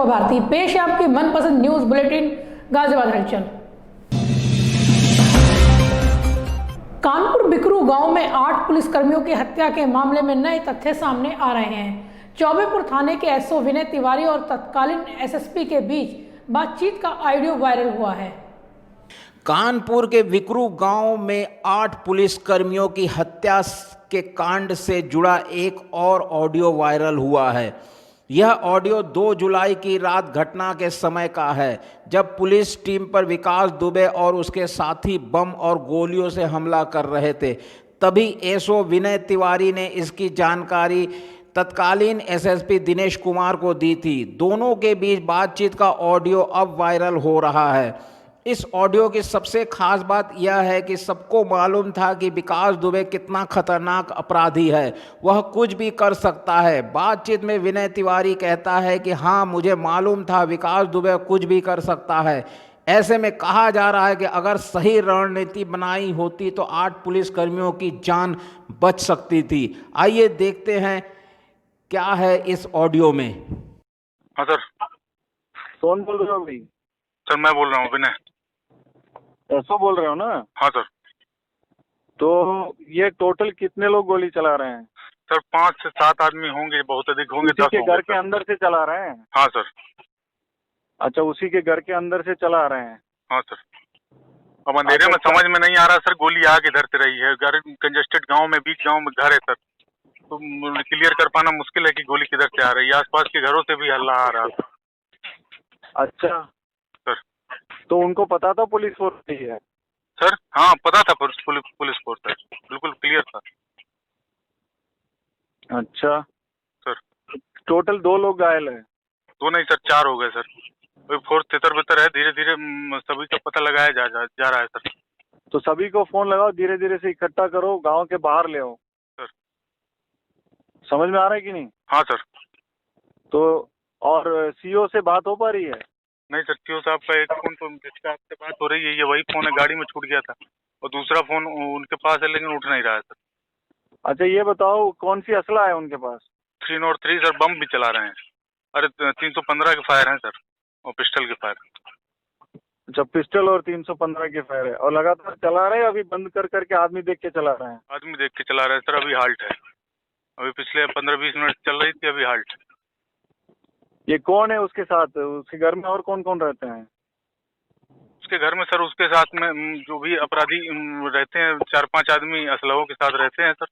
भारती, पेश है आपकी मनपसंद न्यूज बुलेटिन गाजियाबाद हलचल। कानपुर बिकरू गांव में 8 पुलिसकर्मियों की हत्या के मामले में नए तथ्य सामने आ रहे हैं। चौबेपुर थाने के एसओ विनय तिवारी और तत्कालीन एसएसपी के बीच बातचीत का ऑडियो वायरल हुआ है। कानपुर के बिकरू गांव में 8 पुलिसकर्मियों की हत्या के कांड से जुड़ा एक और ऑडियो वायरल हुआ है। यह ऑडियो 2 जुलाई की रात घटना के समय का है, जब पुलिस टीम पर विकास दुबे और उसके साथी बम और गोलियों से हमला कर रहे थे। तभी एसओ विनय तिवारी ने इसकी जानकारी तत्कालीन एसएसपी दिनेश कुमार को दी थी। दोनों के बीच बातचीत का ऑडियो अब वायरल हो रहा है। इस ऑडियो की सबसे खास बात यह है कि सबको मालूम था कि विकास दुबे कितना खतरनाक अपराधी है, वह कुछ भी कर सकता है। बातचीत में विनय तिवारी कहता है कि हाँ, मुझे मालूम था विकास दुबे कुछ भी कर सकता है। ऐसे में कहा जा रहा है कि अगर सही रणनीति बनाई होती तो 8 पुलिसकर्मियों की जान बच सकती थी। आइए देखते हैं क्या है इस ऑडियो में। हाँ सर। कौन बोल रहे हो भाई? सर मैं बोल रहा हूँ विनय। ऐसो बोल रहे हो ना? हाँ सर। तो ये टोटल कितने लोग गोली चला रहे हैं? सर 5 से 7 आदमी होंगे, बहुत अधिक होंगे, उसी 10 के होंगे घर के सर। अंदर से चला रहे हैं? हाँ सर। अच्छा, उसी के घर के अंदर से चला रहे हैं। हाँ सर। अब अंधेरे में समझ में नहीं आ रहा सर, गोली आ किधर से रही है। घर कंजेस्टेड गांव में, बीच गांव में घर है सर, तो क्लियर कर पाना मुश्किल है कि गोली किधर से आ रही है। आसपास के घरों से भी हल्ला आ रहा था। अच्छा सर। तो उनको पता था पुलिस फोर्स नहीं है? सर हाँ पता था, पुलिस फोर्स है, बिल्कुल क्लियर था। अच्छा सर टोटल 2 लोग घायल है? 2 नहीं सर, 4 हो गए सर। कोई फोर्स तितर बितर है, धीरे धीरे सभी का पता लगाया जा रहा है सर। तो सभी को फोन लगाओ, धीरे धीरे से इकट्ठा करो, गांव के बाहर ले आओ। सर। समझ में आ रहा है कि नहीं? हाँ सर। तो और सीओ से बात हो पा रही है? नहीं सर, सीओ साहब का एक फोन तो जिसका आपसे बात हो रही है ये वही फोन है, गाड़ी में छूट गया था, और दूसरा फोन उनके पास है लेकिन उठ नहीं रहा है सर। अच्छा ये बताओ, कौन सी असला है उनके पास? 303 सर, बम भी चला रहे हैं। अरे 315 के फायर हैं सर, और पिस्टल के फायर। अच्छा, पिस्टल और 315 के फायर है, और लगातार चला रहे हैं? अभी बंद कर करके आदमी देख के चला रहे हैं? आदमी देख के चला रहे हैं सर, अभी हाल्ट है। अभी पिछले 15-20 मिनट चल रही थी, अभी हाल्ट है। ये कौन है उसके साथ? उसके घर में और कौन कौन रहते हैं? उसके घर में सर, उसके साथ में जो भी अपराधी रहते हैं, 4-5 आदमी असलहों के साथ रहते हैं सर।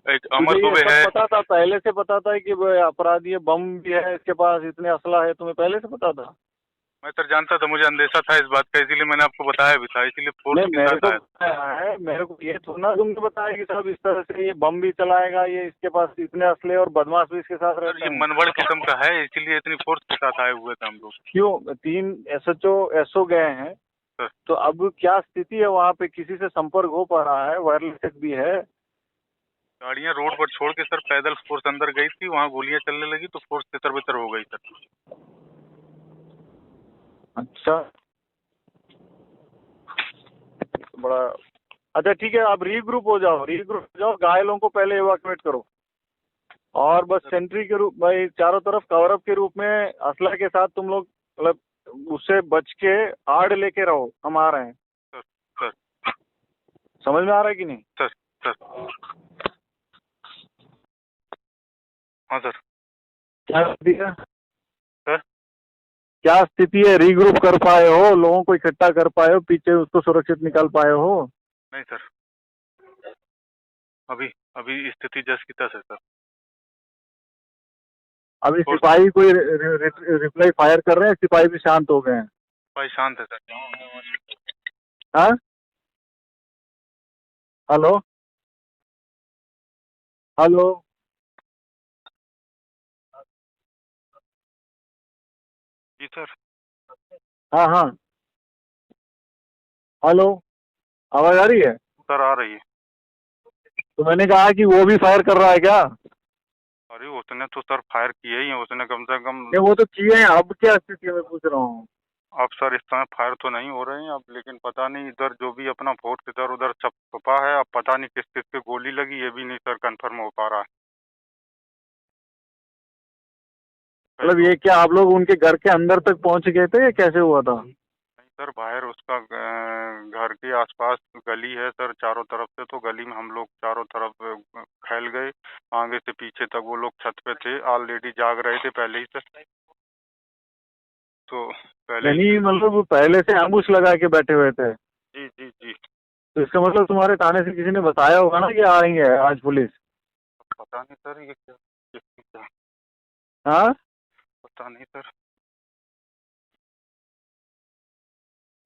एक अमर तुझे ये दुबे सब है। पता था, पहले से पता था कि वो अपराधी है, बम भी है इसके पास, इतने असला है, तुम्हें पहले से पता था? मैं सर जानता था, मुझे अंदेशा था इस बात का, इसीलिए मैंने आपको बताया भी था, इसीलिए फोर्स नहीं, के मेरे साथ को आया। बताया है, मेरे को ये थोड़ा ना तुमने बताया कि साहब इस तरह से ये बम भी चलाएगा, ये इसके पास इतने असले और बदमाश भी इसके साथ सर रहते ये हैं। मनबड़ किस्म का है, इसीलिए इतनी फोर्स के साथ आए हुए थे हम लोग। क्यों 3 एसओ गए हैं, सर तो अब क्या स्थिति है वहाँ पे? किसी से संपर्क हो पा रहा है? वायरलेस भी है? गाड़ियां रोड पर छोड़ के सर पैदल फोर्स अंदर गई थी, वहाँ गोलियां चलने लगी तो फोर्स तितर बितर हो गई सर। अच्छा, बड़ा अच्छा, ठीक है, आप रीग्रुप हो जाओ, घायलों को पहले इवैक्यूएट करो, और बस सेंट्री के रूप भाई चारों तरफ कवरअप के रूप में असला के साथ तुम लोग मतलब उससे बच के आड़ लेके रहो, हम आ रहे हैं। सर सर समझ में आ रहा है कि नहीं? सर सर हाँ सर। क्या स्थिति है? सर क्या स्थिति है? रीग्रुप कर पाए हो? लोगों को इकट्ठा कर पाए हो? पीछे उसको सुरक्षित निकाल पाए हो? नहीं सर, अभी अभी स्थिति जस की तस है सर। अभी सिपाही कोई रिप्लाई फायर कर रहे हैं? सिपाही भी शांत हो गए हैं? भाई शांत है सर। हाँ, हेलो हेलो, जी सर। हाँ हाँ, हेलो, आवाज आ रही है? सर आ रही है। तो मैंने कहा कि वो भी फायर कर रहा है क्या? अरे उसने तो सर फायर किए ही है, उसने कम से कम। नहीं, वो तो किए हैं, अब क्या स्थिति है मैं पूछ रहा हूँ। अब सर इस समय फायर तो नहीं हो रहे हैं अब, लेकिन पता नहीं इधर जो भी अपना फोर्स इधर उधर सब छुपा है, अब पता नहीं किस किस पे गोली लगी, ये भी नहीं सर कंफर्म हो पा रहा है। मतलब ये क्या आप लोग उनके घर के अंदर तक पहुंच गए थे या कैसे हुआ था? नहीं सर, बाहर उसका घर के आसपास गली है सर, चारों तरफ से, तो गली में हम लोग चारों तरफ फैल गए, आगे से पीछे तक। वो लोग छत पे थे, ऑलरेडी जाग रहे थे पहले ही से, तो पहले ही नहीं मतलब वो पहले से एम्बुश लगा के बैठे हुए थे। जी जी जी। तो इसका मतलब तुम्हारे थाने से किसी ने बताया होगा ना कि आ रही है आज पुलिस? पता नहीं सर, ये क्या, हाँ, पता नहीं सर।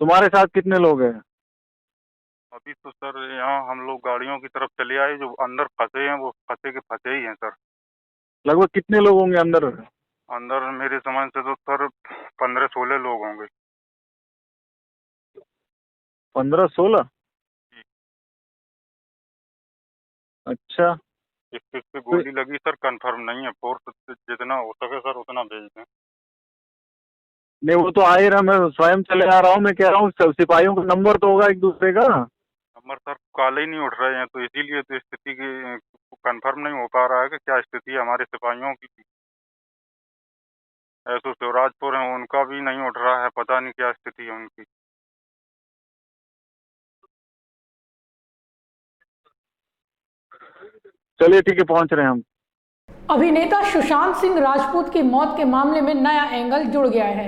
तुम्हारे साथ कितने लोग हैं? अभी तो सर यहाँ हम लोग गाड़ियों की तरफ चले आए, जो अंदर फंसे हैं वो फंसे के फंसे ही हैं सर। लगभग कितने लोग होंगे अंदर? अंदर मेरे समझ से तो सर 15-16 लोग होंगे। 15-16? अच्छा। किस पे गोली लगी सर कंफर्म नहीं है, फोर्स जितना हो सके सर उतना भेज दें। नहीं वो तो आ ही रहा, मैं स्वयं चले आ रहा हूँ। मैं कह रहा हूँ सब सिपाहियों का नंबर तो होगा एक दूसरे का। नंबर सर कॉल ही नहीं उठ रहे हैं, तो इसीलिए तो स्थिति की कंफर्म नहीं हो पा रहा है कि क्या स्थिति है हमारे सिपाहियों की। ऐसो शिवराजपुर है, उनका भी नहीं उठ रहा है, पता नहीं क्या स्थिति है उनकी। चलिए ठीक है, पहुंच रहे हैं हम। अभिनेता सुशांत सिंह राजपूत की मौत के मामले में नया एंगल जुड़ गया है।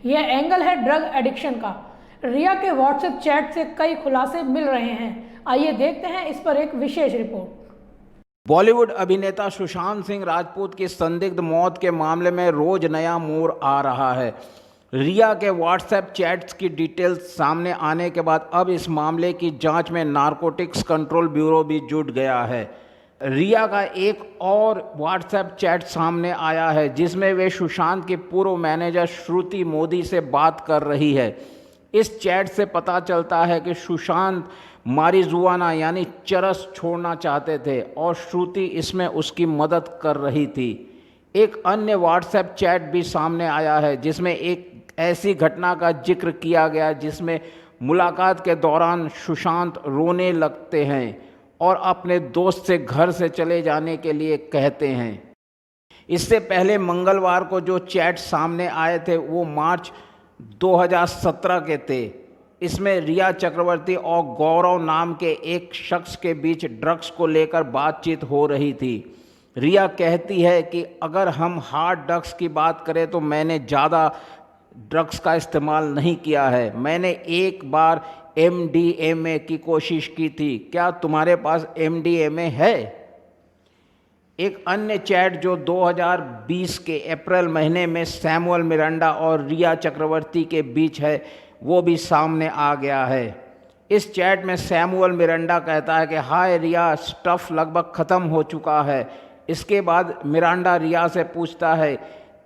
यह एंगल है ड्रग एडिक्शन का। रिया के व्हाट्सएप चैट से कई खुलासे मिल रहे हैं। आइए देखते हैं इस पर एक विशेष रिपोर्ट। बॉलीवुड अभिनेता सुशांत सिंह राजपूत की संदिग्ध मौत के मामले में रोज नया मोड़ आ रहा है। रिया के व्हाट्सएप चैट्स की डिटेल्स सामने आने के बाद अब इस मामले की जांच में नारकोटिक्स कंट्रोल ब्यूरो भी जुट गया है। रिया का एक और व्हाट्सएप चैट सामने आया है जिसमें वे सुशांत की पूर्व मैनेजर श्रुति मोदी से बात कर रही है। इस चैट से पता चलता है कि सुशांत मारिजुआना यानी चरस छोड़ना चाहते थे और श्रुति इसमें उसकी मदद कर रही थी। एक अन्य व्हाट्सएप चैट भी सामने आया है जिसमें एक ऐसी घटना का जिक्र किया गया जिसमें मुलाकात के दौरान सुशांत रोने लगते हैं और अपने दोस्त से घर से चले जाने के लिए कहते हैं। इससे पहले मंगलवार को जो चैट सामने आए थे वो मार्च 2017 के थे। इसमें रिया चक्रवर्ती और गौरव नाम के एक शख्स के बीच ड्रग्स को लेकर बातचीत हो रही थी। रिया कहती है कि अगर हम हार्ड ड्रग्स की बात करें तो मैंने ज़्यादा ड्रग्स का इस्तेमाल नहीं किया है। मैंने एक बार MDMA की कोशिश की थी। क्या तुम्हारे पास MDMA है? एक अन्य चैट जो 2020 के अप्रैल महीने में सैमुअल मिरांडा और रिया चक्रवर्ती के बीच है वो भी सामने आ गया है। इस चैट में सैमुअल मिरांडा कहता है कि हाय रिया, स्टफ़ लगभग ख़त्म हो चुका है। इसके बाद मिरांडा रिया से पूछता है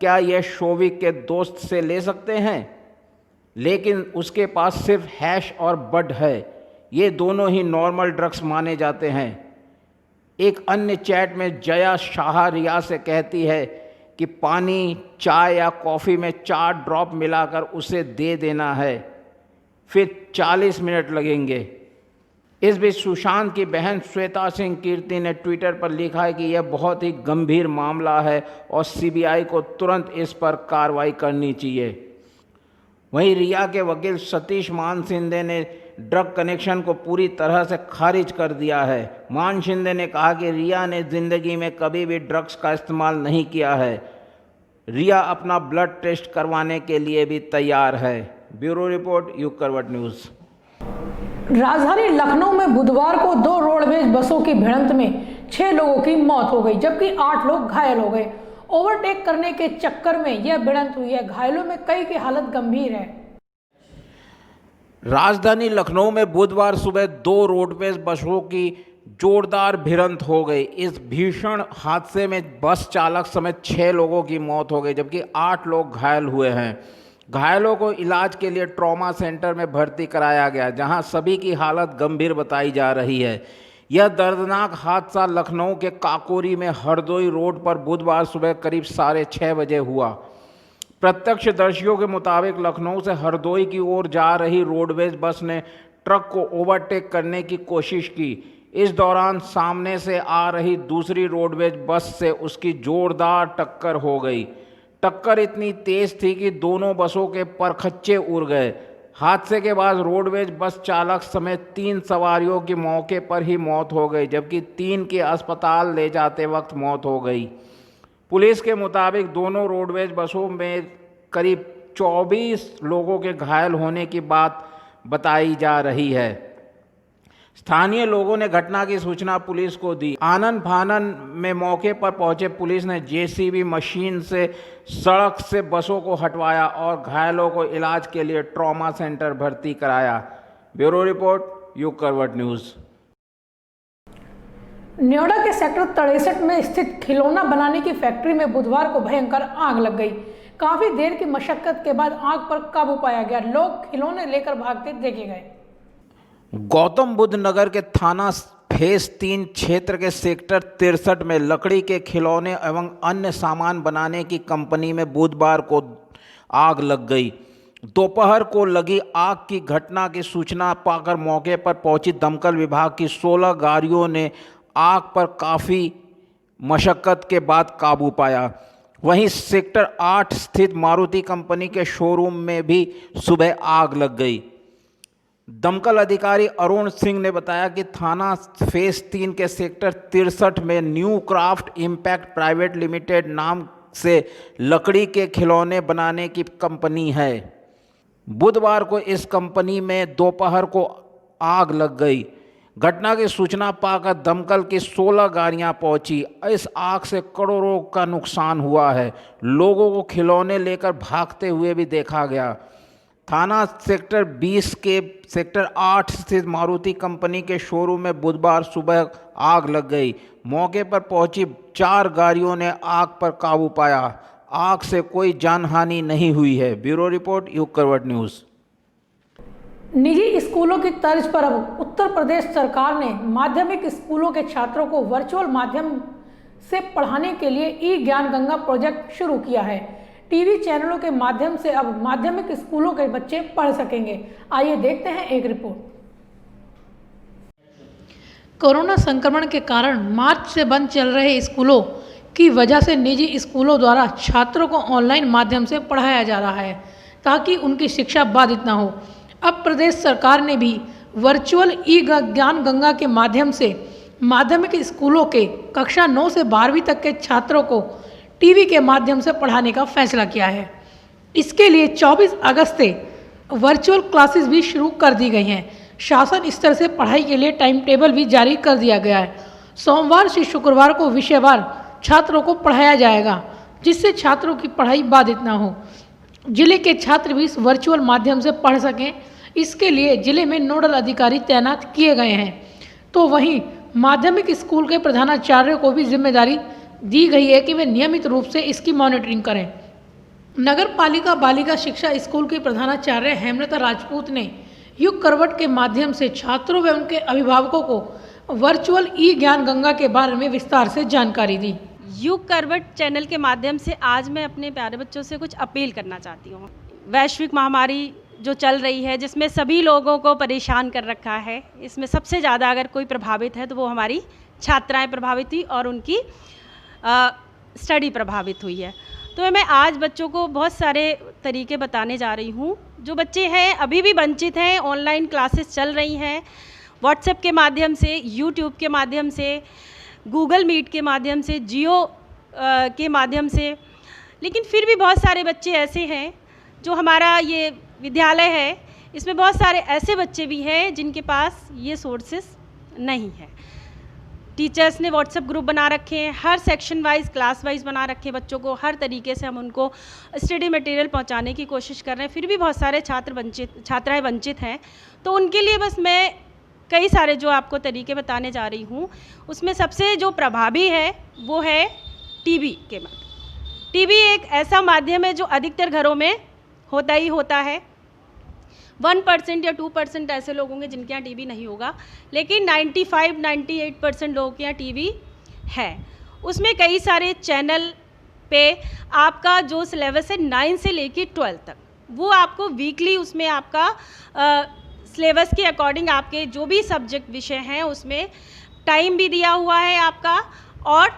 क्या यह शोविक के दोस्त से ले सकते हैं, लेकिन उसके पास सिर्फ हैश और बड है। ये दोनों ही नॉर्मल ड्रग्स माने जाते हैं। एक अन्य चैट में जया शाह रिया से कहती है कि पानी, चाय या कॉफ़ी में 4 ड्रॉप मिलाकर उसे दे देना है, फिर 40 मिनट लगेंगे। इस बीच सुशांत की बहन श्वेता सिंह कीर्ति ने ट्विटर पर लिखा है कि यह बहुत ही गंभीर मामला है और CBI को तुरंत इस पर कार्रवाई करनी चाहिए। वहीं रिया के वकील सतीश मान शिंदे ने ड्रग कनेक्शन को पूरी तरह से खारिज कर दिया है। मान शिंदे ने कहा कि रिया ने ज़िंदगी में कभी भी ड्रग्स का इस्तेमाल नहीं किया है। रिया अपना ब्लड टेस्ट करवाने के लिए भी तैयार है। ब्यूरो रिपोर्ट, युग करवट न्यूज़। राजधानी लखनऊ में बुधवार को 2 रोडवेज बसों की भिड़ंत में 6 लोगों की मौत हो गई जबकि 8 लोग घायल हो गए। ओवरटेक करने के चक्कर में यह भिड़ंत हुई है। घायलों में कई की हालत गंभीर है। राजधानी लखनऊ में बुधवार सुबह 2 रोडवेज बसों की जोरदार भिड़ंत हो गई। इस भीषण हादसे में बस चालक समेत 6 लोगों की मौत हो गई जबकि 8 लोग घायल हुए हैं। घायलों को इलाज के लिए ट्रॉमा सेंटर में भर्ती कराया गया जहां सभी की हालत गंभीर बताई जा रही है। यह दर्दनाक हादसा लखनऊ के काकोरी में हरदोई रोड पर बुधवार सुबह करीब 6:30 बजे हुआ। प्रत्यक्षदर्शियों के मुताबिक लखनऊ से हरदोई की ओर जा रही रोडवेज बस ने ट्रक को ओवरटेक करने की कोशिश की। इस दौरान सामने से आ रही दूसरी रोडवेज बस से उसकी जोरदार टक्कर हो गई। टक्कर इतनी तेज थी कि दोनों बसों के परखच्चे उड़ गए। हादसे के बाद रोडवेज बस चालक समेत 3 सवारियों की मौके पर ही मौत हो गई, जबकि 3 की अस्पताल ले जाते वक्त मौत हो गई। पुलिस के मुताबिक दोनों रोडवेज बसों में करीब 24 लोगों के घायल होने की बात बताई जा रही है। स्थानीय लोगों ने घटना की सूचना पुलिस को दी। आनन फानन में मौके पर पहुंचे पुलिस ने जेसीबी मशीन से सड़क से बसों को हटवाया और घायलों को इलाज के लिए ट्रॉमा सेंटर भर्ती कराया। ब्यूरो रिपोर्ट, युग करवट न्यूज़। नोएडा के सेक्टर 63 में स्थित खिलौना बनाने की फैक्ट्री में बुधवार को भयंकर आग लग गई। काफी देर की मशक्कत के बाद आग पर काबू पाया गया। लोग खिलौने लेकर भागते देखे गए। गौतम बुद्ध नगर के थाना फेज 3 क्षेत्र के सेक्टर 63 में लकड़ी के खिलौने एवं अन्य सामान बनाने की कंपनी में बुधवार को आग लग गई। दोपहर को लगी आग की घटना की सूचना पाकर मौके पर पहुंची दमकल विभाग की 16 गाड़ियों ने आग पर काफ़ी मशक्कत के बाद काबू पाया। वहीं सेक्टर 8 स्थित मारुति कंपनी के शोरूम में भी सुबह आग लग गई। दमकल अधिकारी अरुण सिंह ने बताया कि थाना फेज 3 के सेक्टर 63 में new craft impact private limited नाम से लकड़ी के खिलौने बनाने की कंपनी है। बुधवार को इस कंपनी में दोपहर को आग लग गई। घटना की सूचना पाकर दमकल की 16 गाड़ियां पहुंची। इस आग से करोड़ों का नुकसान हुआ है। लोगों को खिलौने लेकर भागते हुए भी देखा गया। थाना सेक्टर 20 के सेक्टर 8 स्थित मारुति कंपनी के शोरूम में बुधवार सुबह आग लग गई। मौके पर पहुंची 4 गाड़ियों ने आग पर काबू पाया। आग से कोई जानहानि नहीं हुई है। ब्यूरो रिपोर्ट, युग करवट न्यूज़। निजी स्कूलों की तर्ज पर अब उत्तर प्रदेश सरकार ने माध्यमिक स्कूलों के छात्रों को वर्चुअल माध्यम से पढ़ाने के लिए ई ज्ञान गंगा प्रोजेक्ट शुरू किया है। टीवी चैनलों के माध्यम से अब माध्यमिक स्कूलों के बच्चे पढ़ सकेंगे। आइए देखते हैं एक रिपोर्ट। कोरोना संक्रमण के कारण मार्च से बंद चल रहे स्कूलों की वजह से निजी स्कूलों द्वारा छात्रों को ऑनलाइन माध्यम से पढ़ाया जा रहा है ताकि उनकी शिक्षा बाधित न हो। अब प्रदेश सरकार ने भी वर्चुअल ई ज्ञान गंगा के माध्यम से माध्यमिक स्कूलों के कक्षा 9 से 12वीं तक के छात्रों को टीवी के माध्यम से पढ़ाने का फैसला किया है। इसके लिए 24 अगस्त से वर्चुअल क्लासेस भी शुरू कर दी गई हैं। शासन स्तर से पढ़ाई के लिए टाइम टेबल भी जारी कर दिया गया है। सोमवार से शुक्रवार को विषयवार छात्रों को पढ़ाया जाएगा, जिससे छात्रों की पढ़ाई बाधित ना हो। जिले के छात्र भी इस वर्चुअल माध्यम से पढ़ सकें, इसके लिए जिले में नोडल अधिकारी तैनात किए गए हैं। तो वहीं माध्यमिक स्कूल के प्रधानाचार्य को भी जिम्मेदारी दी गई है कि वे नियमित रूप से इसकी मॉनिटरिंग करें। नगर पालिका बालिका शिक्षा स्कूल की प्रधानाचार्य हेमलता राजपूत ने युग करवट के माध्यम से छात्रों व उनके अभिभावकों को वर्चुअल ई ज्ञान गंगा के बारे में विस्तार से जानकारी दी। युग करवट चैनल के माध्यम से आज मैं अपने प्यारे बच्चों से कुछ अपील करना चाहती हूँ। वैश्विक महामारी जो चल रही है, जिसमें सभी लोगों को परेशान कर रखा है, इसमें सबसे ज़्यादा अगर कोई प्रभावित है तो वो हमारी छात्राएं प्रभावित हुई और उनकी स्टडी प्रभावित हुई है। तो मैं आज बच्चों को बहुत सारे तरीके बताने जा रही हूँ। जो बच्चे हैं अभी भी वंचित हैं, ऑनलाइन क्लासेस चल रही हैं, व्हाट्सएप के माध्यम से, यूट्यूब के माध्यम से, गूगल मीट के माध्यम से, जियो के माध्यम से, लेकिन फिर भी बहुत सारे बच्चे ऐसे हैं जो हमारा ये विद्यालय है, इसमें बहुत सारे ऐसे बच्चे भी हैं जिनके पास ये सोर्सेस नहीं है। टीचर्स ने व्हाट्सएप ग्रुप बना रखे हैं, हर सेक्शन वाइज, क्लास वाइज बना रखे हैं। बच्चों को हर तरीके से हम उनको स्टडी मटेरियल पहुंचाने की कोशिश कर रहे हैं, फिर भी बहुत सारे छात्राएं वंचित हैं। तो उनके लिए बस मैं कई सारे जो आपको तरीके बताने जा रही हूँ, उसमें सबसे जो प्रभावी है वो है टीवी के माध्यम। टीवी एक ऐसा माध्यम है जो अधिकतर घरों में होता ही होता है। 1% या 2% ऐसे लोग होंगे जिनके यहाँ टीवी नहीं होगा, लेकिन 95-98% लोगों के यहाँ टीवी है। उसमें कई सारे चैनल पे आपका जो सिलेबस है 9 से लेकर 12 तक, वो आपको वीकली उसमें आपका सिलेबस के अकॉर्डिंग आपके जो भी सब्जेक्ट विषय हैं उसमें टाइम भी दिया हुआ है आपका, और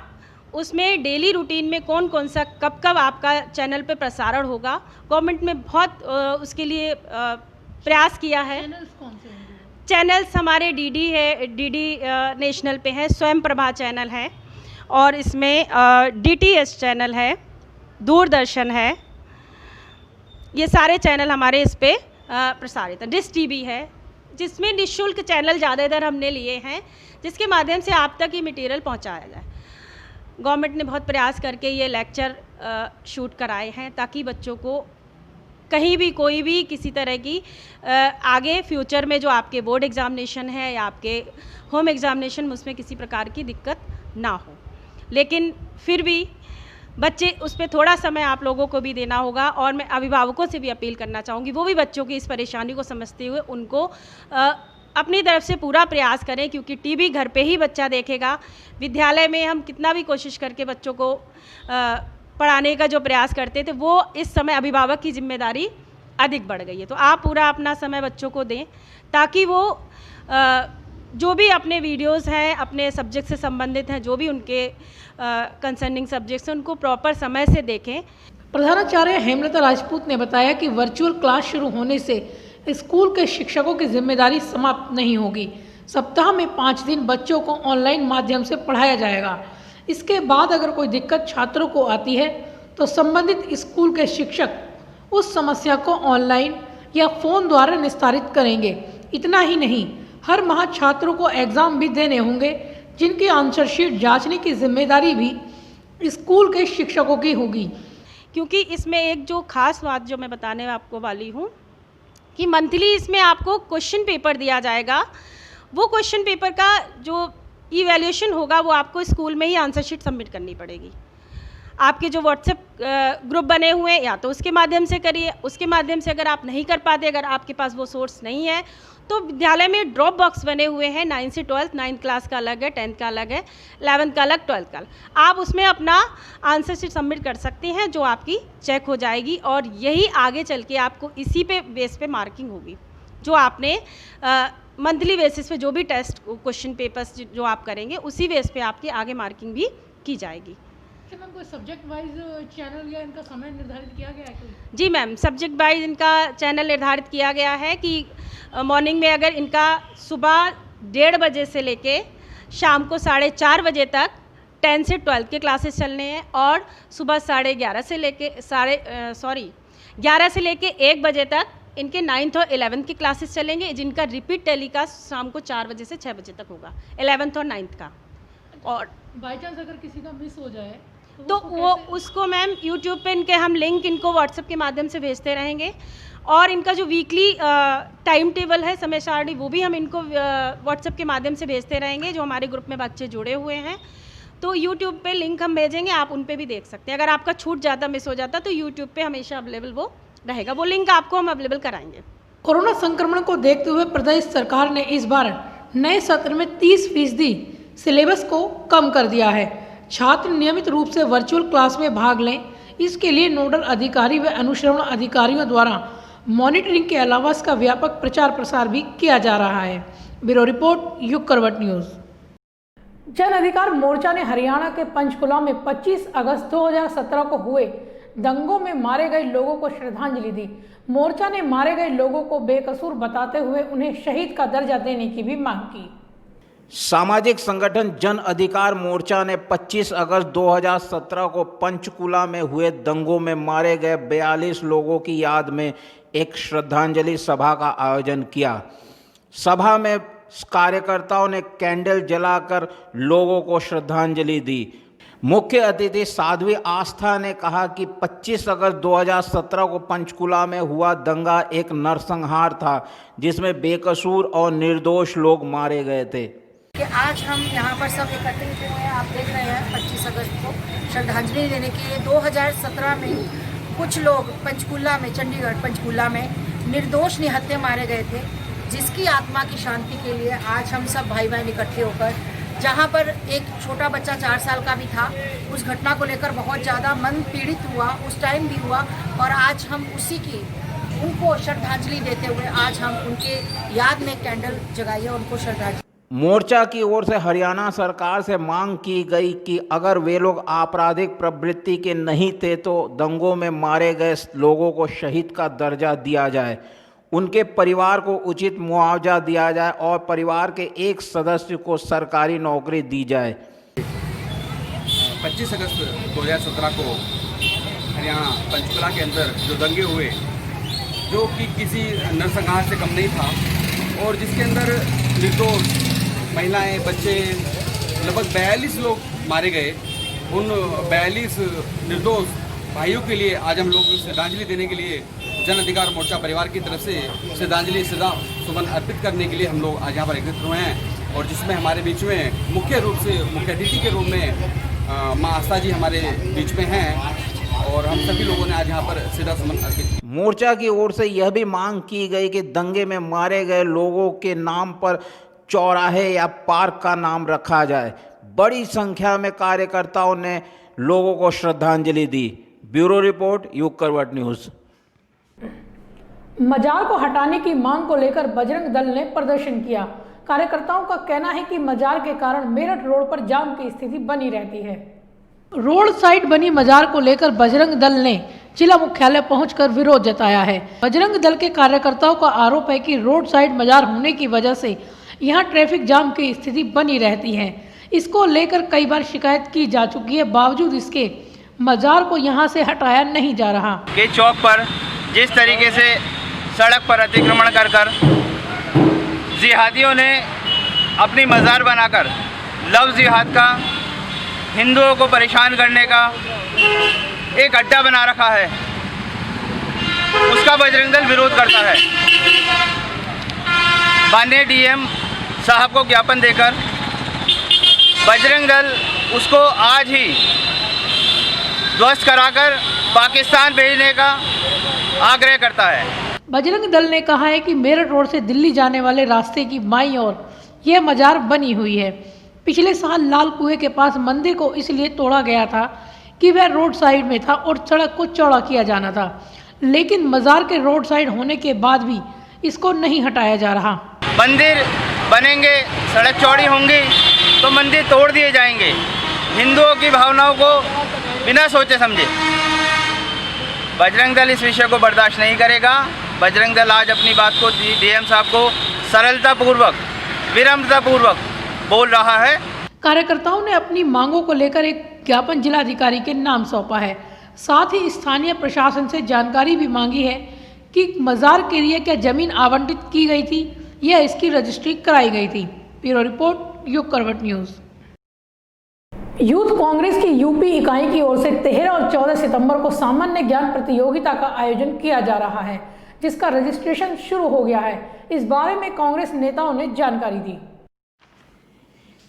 उसमें डेली रूटीन में कौन कौन सा कब कब आपका चैनल पे प्रसारण होगा, गवर्नमेंट ने बहुत उसके लिए प्रयास किया है। चैनल्स कौन से होंगे? चैनल्स हमारे डीडी है, डीडी नेशनल पे है, स्वयं प्रभा चैनल है, और इसमें डीटीएच चैनल है, दूरदर्शन है, ये सारे चैनल हमारे इस पे प्रसारित है। डिश टीवी है, जिसमें निःशुल्क चैनल ज़्यादातर हमने लिए हैं, जिसके माध्यम से आप तक ये मटेरियल पहुंचाया जाए। गवर्नमेंट ने बहुत प्रयास करके ये लेक्चर शूट कराए हैं, ताकि बच्चों को कहीं भी कोई भी किसी तरह की आगे फ्यूचर में जो आपके बोर्ड एग्ज़ामिनेशन है या आपके होम एग्ज़ामिनेशन में उसमें किसी प्रकार की दिक्कत ना हो। लेकिन फिर भी बच्चे उस पर थोड़ा समय आप लोगों को भी देना होगा, और मैं अभिभावकों से भी अपील करना चाहूँगी, वो भी बच्चों की इस परेशानी को समझते हुए उनको अपनी तरफ से पूरा प्रयास करें, क्योंकि टीवी घर पे ही बच्चा देखेगा। विद्यालय में हम कितना भी कोशिश करके बच्चों को पढ़ाने का जो प्रयास करते थे, वो इस समय अभिभावक की जिम्मेदारी अधिक बढ़ गई है। तो आप पूरा अपना समय बच्चों को दें, ताकि वो जो भी अपने वीडियोस हैं, अपने सब्जेक्ट से संबंधित हैं, जो भी उनके कंसर्निंग सब्जेक्ट्स हैं, उनको प्रॉपर समय से देखें। प्रधानाचार्य हेमलता राजपूत ने बताया कि वर्चुअल क्लास शुरू होने से स्कूल के शिक्षकों की जिम्मेदारी समाप्त नहीं होगी। सप्ताह में 5 दिन बच्चों को ऑनलाइन माध्यम से पढ़ाया जाएगा। इसके बाद अगर कोई दिक्कत छात्रों को आती है तो संबंधित स्कूल के शिक्षक उस समस्या को ऑनलाइन या फ़ोन द्वारा निस्तारित करेंगे। इतना ही नहीं, हर माह छात्रों को एग्ज़ाम भी देने होंगे, जिनकी आंसर शीट जांचने की जिम्मेदारी भी स्कूल के शिक्षकों की होगी। क्योंकि इसमें एक जो खास बात जो मैं बताने आपको वाली हूँ कि मंथली इसमें आपको क्वेश्चन पेपर दिया जाएगा। वो क्वेश्चन पेपर का जो इवैल्यूएशन होगा वो आपको स्कूल में ही आंसर शीट सबमिट करनी पड़ेगी। आपके जो व्हाट्सएप ग्रुप बने हुए हैं, या तो उसके माध्यम से करिए। उसके माध्यम से अगर आप नहीं कर पाते, अगर आपके पास वो सोर्स नहीं है, तो विद्यालय में ड्रॉप बॉक्स बने हुए हैं 9 से 12, 9th क्लास का अलग है, 10th का अलग है, 11th का अलग, 12th का अलग। आप उसमें अपना आंसर शीट सबमिट कर सकते हैं, जो आपकी चेक हो जाएगी, और यही आगे चल के आपको इसी पे बेस पे मार्किंग होगी। जो आपने मंथली बेसिस पे जो भी टेस्ट क्वेश्चन पेपर्स जो आप करेंगे, उसी बेस पे आपकी आगे मार्किंग भी की जाएगी। क्या मैम कोई सब्जेक्ट वाइज चैनल या इनका समय निर्धारित किया गया है? जी मैम, सब्जेक्ट वाइज इनका चैनल निर्धारित किया गया है कि मॉर्निंग में अगर इनका सुबह 1:30 बजे से लेके शाम को 4:30 बजे तक 10 से 12 के क्लासेस चलने हैं, और सुबह 11:30 से लेके 11 से लेके 1 बजे तक इनके 9th और 11th की क्लासेस चलेंगे, जिनका रिपीट टेलीकास्ट शाम को 4 बजे से 6 बजे तक होगा, 11th और 9th का। और बाई चांस अगर किसी का मिस हो जाए तो वो उसको मैम यूट्यूब पे इनके हम लिंक इनको व्हाट्सएप के माध्यम से भेजते रहेंगे, और इनका जो वीकली टाइम टेबल है, समय सारणी, वो भी हम इनको व्हाट्सएप के माध्यम से भेजते रहेंगे, जो हमारे ग्रुप में बच्चे जुड़े हुए हैं। तो यूट्यूब पे लिंक हम भेजेंगे, आप उन पे भी देख सकते हैं। अगर आपका छूट जाता, मिस हो जाता, तो यूट्यूब पे हमेशा अवेलेबल वो रहेगा, वो लिंक आपको हम अवेलेबल कराएंगे। कोरोना संक्रमण को देखते हुए प्रदेश सरकार ने इस बार नए सत्र में 30% सिलेबस को कम कर दिया है। छात्र नियमित रूप से वर्चुअल क्लास में भाग लें, इसके लिए नोडल अधिकारी व अनुश्रवण अधिकारियों द्वारा मॉनिटरिंग के अलावा इसका व्यापक प्रचार प्रसार भी किया जा रहा है। ब्यूरो रिपोर्ट, युग करवट न्यूज़। जन अधिकार मोर्चा ने हरियाणा के पंचकुला में 25 अगस्त 2017 को हुए दंगों में मारे गए लोगों को श्रद्धांजलि दी। मोर्चा ने मारे गए लोगों को बेकसूर बताते हुए उन्हें शहीद का दर्जा देने की भी मांग की। सामाजिक संगठन जन अधिकार मोर्चा ने 25 अगस्त 2017 को पंचकुला में हुए दंगों में मारे गए 42 लोगों की याद में एक श्रद्धांजलि सभा का आयोजन किया। सभा में कार्यकर्ताओं ने कैंडल जलाकर लोगों को श्रद्धांजलि दी। मुख्य अतिथि साध्वी आस्था ने कहा कि 25 अगस्त 2017 को पंचकुला में हुआ दंगा एक नरसंहार था, जिसमें बेकसूर और निर्दोष लोग मारे गए थे। कि आज हम यहाँ पर सब एकत्रित हुए हैं, आप देख रहे हैं 25 अगस्त को श्रद्धांजलि देने के लिए। 2017 में कुछ लोग पंचकुला में, चंडीगढ़ पंचकुला में निर्दोष निहत्थे मारे गए थे, जिसकी आत्मा की शांति के लिए आज हम सब भाई बहन इकट्ठे होकर, जहाँ पर एक छोटा बच्चा 4 साल का भी था, उस घटना को लेकर बहुत ज़्यादा मन पीड़ित हुआ, उस टाइम भी हुआ, और आज हम उसी की उनको श्रद्धांजलि देते हुए आज हम उनके याद में कैंडल जगाइए, उनको श्रद्धांजलि। मोर्चा की ओर से हरियाणा सरकार से मांग की गई कि अगर वे लोग आपराधिक प्रवृत्ति के नहीं थे तो दंगों में मारे गए लोगों को शहीद का दर्जा दिया जाए, उनके परिवार को उचित मुआवजा दिया जाए और परिवार के एक सदस्य को सरकारी नौकरी दी जाए। 25 अगस्त 2017 को हरियाणा पंचकुला के अंदर जो दंगे हुए, जो कि किसी नरसंहार से कम नहीं था और जिसके अंदर निर्दोष महिलाएं, बच्चे, लगभग 42 लोग मारे गए, उन 42 निर्दोष भाइयों के लिए आज हम लोग श्रद्धांजलि देने के लिए जन अधिकार मोर्चा परिवार की तरफ से श्रद्धांजलि सदा सुमन अर्पित करने के लिए हम लोग आज यहाँ पर एकत्रित हुए हैं। और जिसमें हमारे बीच में मुख्य रूप से मुख्य अतिथि के रूप में माँ आस्था जी हमारे बीच में हैं और हम सभी लोगों ने आज यहाँ पर श्रद्धा सुमन अर्पित। मोर्चा की ओर से यह भी मांग की गई कि दंगे में मारे गए लोगों के नाम पर चौराहे या पार्क का नाम रखा जाए। बड़ी संख्या में कार्यकर्ताओं ने लोगों को श्रद्धांजलि दी। ब्यूरो रिपोर्ट, युग करवट न्यूज़। मजार को हटाने की मांग को लेकर बजरंग दल ने प्रदर्शन किया। कार्यकर्ताओं का कहना है कि मजार के कारण मेरठ रोड पर जाम की स्थिति बनी रहती है। रोड साइड बनी मजार को लेकर बजरंग दल ने जिला मुख्यालय पहुंचकर विरोध जताया है। बजरंग दल के कार्यकर्ताओं का आरोप है कि रोड साइड मजार होने की वजह से यहां ट्रैफिक जाम की स्थिति बनी रहती है। इसको लेकर कई बार शिकायत की जा चुकी है, बावजूद इसके मजार को यहां से हटाया नहीं जा रहा। के चौक पर जिस तरीके से सड़क पर अतिक्रमण कर जिहादियों ने अपनी मजार बनाकर लव जिहाद का, हिंदुओं को परेशान करने का एक अड्डा बना रखा है, उसका बजरंग दल विरोध करता है। माननीय डीएम साहब को ज्ञापन देकर बजरंग दल उसको आज ही ध्वस्त कराकर पाकिस्तान भेजने का आग्रह करता है। बजरंग दल ने कहा है कि मेरठ रोड से दिल्ली जाने वाले रास्ते की बाईं ओर यह मजार बनी हुई है। पिछले साल लाल कुएं के पास मंदिर को इसलिए तोड़ा गया था कि वह रोड साइड में था और सड़क को चौड़ा किया जाना था, लेकिन मजार के रोड साइड होने के बाद भी इसको नहीं हटाया जा रहा। मंदिर बनेंगे, सड़क चौड़ी होंगी तो मंदिर तोड़ दिए जाएंगे। हिंदुओं की भावनाओं को बिना सोचे समझे बजरंग दल इस विषय को बर्दाश्त नहीं करेगा। बजरंग दल आज अपनी बात को डीएम साहब को सरलतापूर्वक, विनम्रतापूर्वक बोल रहा है। कार्यकर्ताओं ने अपनी मांगों को लेकर एक ज्ञापन जिलाधिकारी के नाम सौंपा है। साथ ही स्थानीय प्रशासन से जानकारी भी मांगी है कि मजार के लिए क्या जमीन आवंटित की गई थी या इसकी रजिस्ट्री कराई गई थी। ब्यूरो रिपोर्ट, युग करवट न्यूज़। यूथ कांग्रेस की यूपी इकाई की ओर से 13 और 14 सितंबर को सामान्य ज्ञान प्रतियोगिता का आयोजन किया जा रहा है, जिसका रजिस्ट्रेशन शुरू हो गया है। इस बारे में कांग्रेस नेताओं ने जानकारी दी।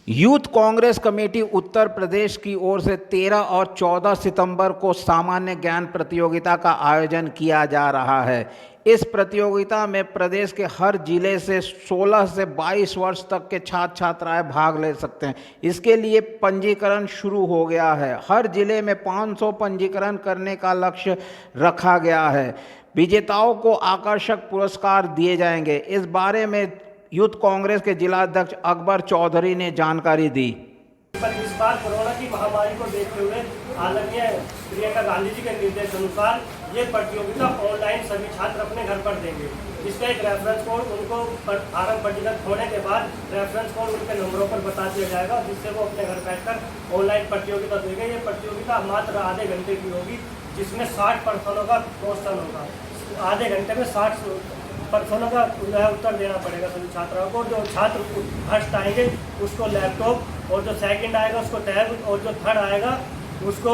यूथ कांग्रेस कमेटी उत्तर प्रदेश की ओर से 13 और 14 सितंबर को सामान्य ज्ञान प्रतियोगिता का आयोजन किया जा रहा है। इस प्रतियोगिता में प्रदेश के हर जिले से 16 से 22 वर्ष तक के छात्र छात्राएं भाग ले सकते हैं। इसके लिए पंजीकरण शुरू हो गया है। हर जिले में 500 पंजीकरण करने का लक्ष्य रखा गया है। विजेताओं को आकर्षक पुरस्कार दिए जाएंगे। इस बारे में यूथ कांग्रेस के जिलाध्यक्ष अकबर चौधरी ने जानकारी दी। पर इस बार कोरोना की महामारी को देखते हुए आदरणीय प्रियंका गांधी जी के निर्देश अनुसार ये प्रतियोगिता ऑनलाइन सभी छात्र अपने घर पर देंगे। इसका एक रेफरेंस कोड उनको फार्म पंजीकृत होने के बाद रेफरेंस कोड उनके नंबरों पर बता दिया जाएगा, जिससे वो अपने घर बैठकर ऑनलाइन प्रतियोगिता देंगे। ये प्रतियोगिता मात्र आधे घंटे की होगी, जिसमें 60 पर्सनों का क्वेश्चन होगा। आधे घंटे में 60 पर्सनों का उत्तर देना पड़ेगा सभी छात्राओं को। जो छात्र फर्स्ट आएंगे उसको लैपटॉप, और जो सेकंड आएगा उसको टैब, और जो थर्ड आएगा उसको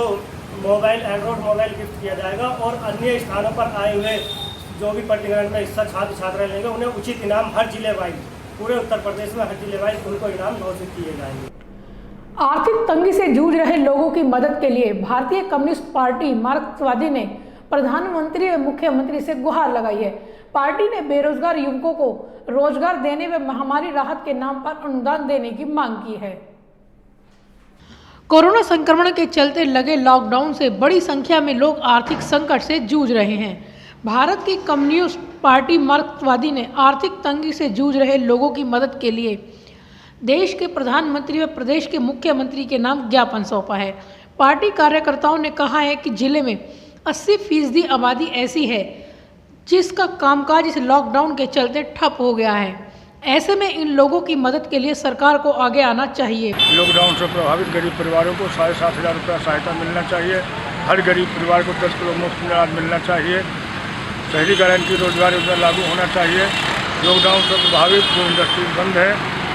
मोबाइल, एंड्रॉयड मोबाइल गिफ्ट किया जाएगा। और अन्य स्थानों पर आए हुए जो भी प्रतियोगिता में हिस्सा छात्र छात्राएं लेंगे उन्हें उचित इनाम हर जिले वाइज, पूरे उत्तर प्रदेश में हर जिले वाइज उनको इनाम घोषित किए जाएंगे। आर्थिक तंगी से जूझ रहे लोगों की मदद के लिए भारतीय कम्युनिस्ट पार्टी मार्क्सवादी ने प्रधानमंत्री व मुख्यमंत्री से गुहार लगाई है। पार्टी ने बेरोजगार युवकों को रोजगार देने व महामारी राहत के नाम पर अनुदान देने की मांग की है। कोरोना संक्रमण के चलते लगे लॉकडाउन से बड़ी संख्या में लोग आर्थिक संकट से जूझ रहे हैं। भारत की कम्युनिस्ट पार्टी मार्क्सवादी ने आर्थिक तंगी से जूझ रहे लोगों की मदद के लिए देश के प्रधानमंत्री व प्रदेश के मुख्यमंत्री के नाम ज्ञापन सौंपा है। पार्टी कार्यकर्ताओं ने कहा है कि जिले में 80% आबादी ऐसी है जिसका कामकाज इस लॉकडाउन के चलते ठप हो गया है। ऐसे में इन लोगों की मदद के लिए सरकार को आगे आना चाहिए। लॉकडाउन से प्रभावित गरीब परिवारों को 7,500 रुपया सहायता मिलना चाहिए। हर गरीब परिवार को 10 किलो मुफ्त अनाज मिलना चाहिए। शहरी गारंटी रोजगार योजना लागू होना चाहिए। लॉकडाउन से प्रभावित जो इंडस्ट्री बंद है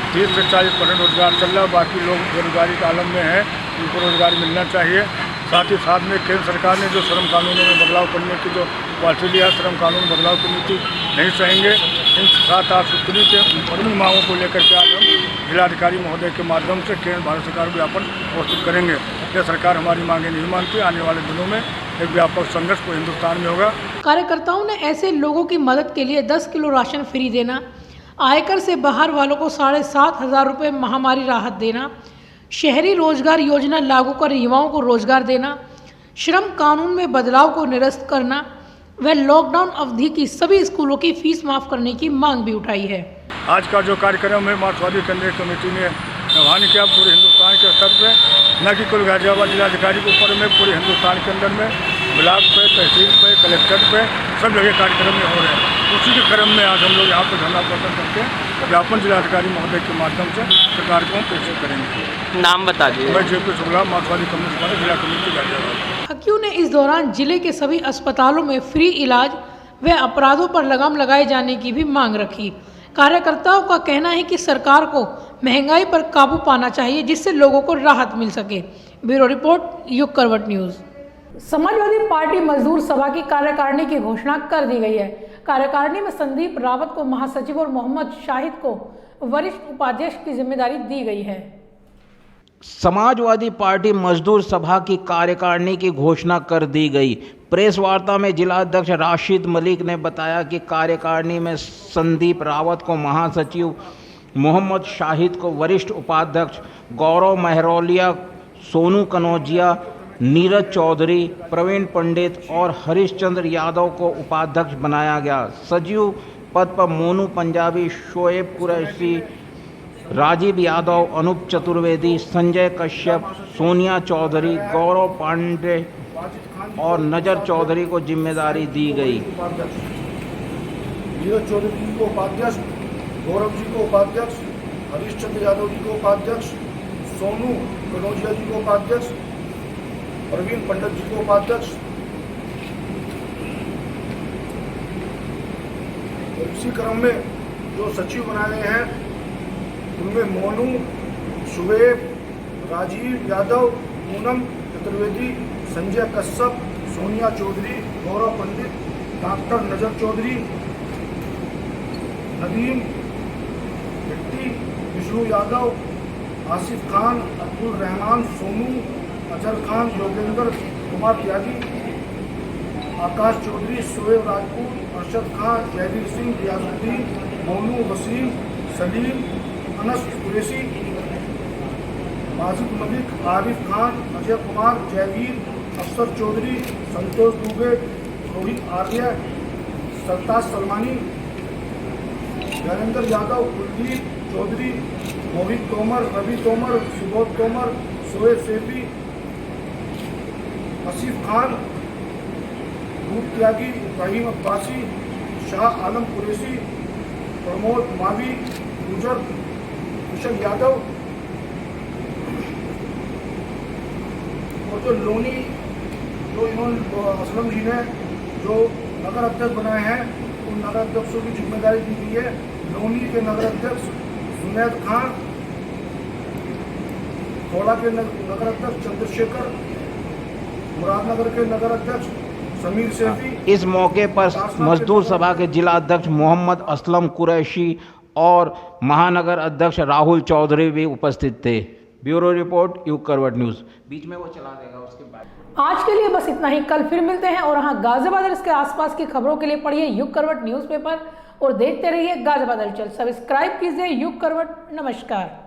30 से 40% रोजगार चल रहा है, बाकी लोग बेरोजगारी के आलम में हैं, उनको रोजगार मिलना चाहिए। साथ ही साथ में केंद्र सरकार ने जो श्रम कानूनों में बदलाव करने की जो पॉलिसी लिया, श्रम कानून बदलाव की नीति नहीं सहेंगे। इन 7-8 सूत्री के प्रमुख मांगों को लेकर के आज हम जिलाधिकारी महोदय के माध्यम से केंद्र भारत सरकार को ज्ञापन प्रस्तुत करेंगे। यह सरकार हमारी मांगे नहीं मानती। आने वाले दिनों में एक व्यापक संघर्ष पूरे हिंदुस्तान में होगा। कार्यकर्ताओं ने ऐसे लोगों की मदद के लिए 10 किलो राशन फ्री देना, आयकर से बाहर वालों को 7,500 रुपये महामारी राहत देना, शहरी रोजगार योजना लागू कर युवाओं को रोजगार देना, श्रम कानून में बदलाव को निरस्त करना व लॉकडाउन अवधि की सभी स्कूलों की फीस माफ करने की मांग भी उठाई है। आज का जो कार्यक्रम है मार्क्सवादी केंद्रीय कमेटी ने आह्वान किया पूरे हिंदुस्तान के स्तर पे, न कि कुल गाजियाबाद जिलाधिकारी के ऊपर में, पूरे हिंदुस्तान के अंदर में ब्लॉक पे, तहसील पे, कलेक्टर पे सब जगह कार्यक्रम में हो रहे हैं। उसी के क्रम में आज हम लोग यहाँ पर धरना प्रदर्शन करके ज्ञापन जिलाधिकारी महोदय के माध्यम से सरकार को पेश करेंगे। नाम बता दीजिए। मैं JP शुक्ला, मार्क्सवादी कम्युनिस्ट पार्टी जिला कमेटी गाजियाबाद। हकियों ने इस दौरान जिले के सभी अस्पतालों में फ्री इलाज व अपराधों पर लगाम लगाए जाने की भी मांग रखी। कार्यकर्ताओं का कहना है कि सरकार को महंगाई पर काबू पाना चाहिए, जिससे लोगों को राहत मिल सके। ब्यूरो रिपोर्ट, युग करवट न्यूज़। समाजवादी पार्टी मजदूर सभा की कार्यकारिणी की घोषणा कर दी गई है। कार्यकारिणी में संदीप रावत को महासचिव और मोहम्मद शाहिद को वरिष्ठ उपाध्यक्ष की जिम्मेदारी दी गई है। समाजवादी पार्टी मजदूर सभा की कार्यकारिणी की घोषणा कर दी गई। प्रेस वार्ता में जिला अध्यक्ष राशिद मलिक ने बताया कि कार्यकारिणी में संदीप रावत को महासचिव, मोहम्मद शाहिद को वरिष्ठ उपाध्यक्ष, गौरव महरौलिया, सोनू कनौजिया, नीरज चौधरी, प्रवीण पंडित और हरीशचंद्र यादव को उपाध्यक्ष बनाया गया। सचिव पद पर मोनू पंजाबी, शोएब कुरैशी, राजीव यादव, अनूप चतुर्वेदी, संजय कश्यप, सोनिया चौधरी, गौरव पांडे और नजर चौधरी को जिम्मेदारी दी गई। नीरज चौधरी जी को उपाध्यक्ष, गौरव जी को उपाध्यक्ष, हरीशचंद्र यादव जी को उपाध्यक्ष, सोनू कनौजिया जी को उपाध्यक्ष, प्रवीण पंडित जी को उपाध्यक्ष। इसी क्रम में जो सचिव बनाए हैं उनमें मोनू, शुएब, राजीव यादव, पूनम चतुर्वेदी, संजय कश्यप, सोनिया चौधरी, गौरव पंडित, डॉक्टर नजर चौधरी, नदीम भट्टी, विष्णु यादव, आसिफ खान, अब्दुल रहमान, सोनू, अजहर खान, योगेंद्र कुमार त्यागी, आकाश चौधरी, शोएब राजपूत, अरशद खान, जयवीर सिंह, रियाजुद्दीन, मोनू, वसीम, सलीम, अनस कुरैशी, माजिद मलिक, आरिफ खान, अजय कुमार, जयवीर, अफसर चौधरी, संतोष दुबे, रोहित आर्य, सरताज सलमानी, नरेंद्र यादव, कुलदीप चौधरी, मोहित तोमर, रवि तोमर, सुबोध तोमर, शोएब सेठी, आसिफ खान, रूप त्यागी, इब्राहिम अब्बासी, शाह आलम कुरैशी, प्रमोद मावी, गुजर कुशल यादव और जो लोनी जो इन्होंने असलम जी ने जो नगर अध्यक्ष बनाए हैं उन नगर अध्यक्षों की जिम्मेदारी दी गई है। लोनी के नगर अध्यक्ष जुनैद खान, थोड़ा के नगर अध्यक्ष चंद्रशेखर, मुरादनगर के नगर अध्यक्ष समीर सेठी। इस मौके पर मजदूर सभा के जिला अध्यक्ष मोहम्मद असलम कुरैशी और महानगर अध्यक्ष राहुल चौधरी भी उपस्थित थे। ब्यूरो रिपोर्ट, युग करवट न्यूज़। बीच में वो चला देगा उसके बाद। आज के लिए बस इतना ही। कल फिर मिलते हैं और हाँ, गाजियाबाद और इसके आसपास की खबरों के लिए पढ़िए युग करवट न्यूज़पेपर और देखते रहिए गाजियाबाद हलचल। सब्सक्राइब कीजिए युग करवट। नमस्कार।